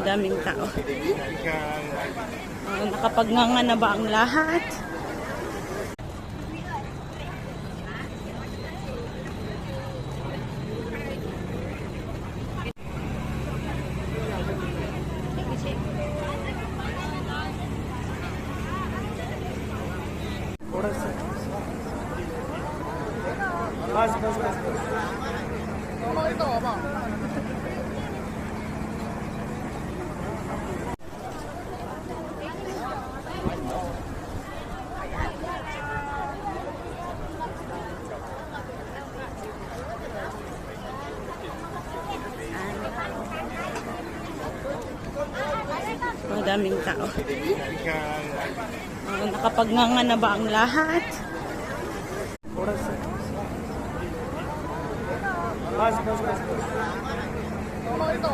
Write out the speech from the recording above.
Madaming tao. Nakapagnanga na ba ang lahat? Madaming tao. Nakapagnanga na ba ang lahat? ito,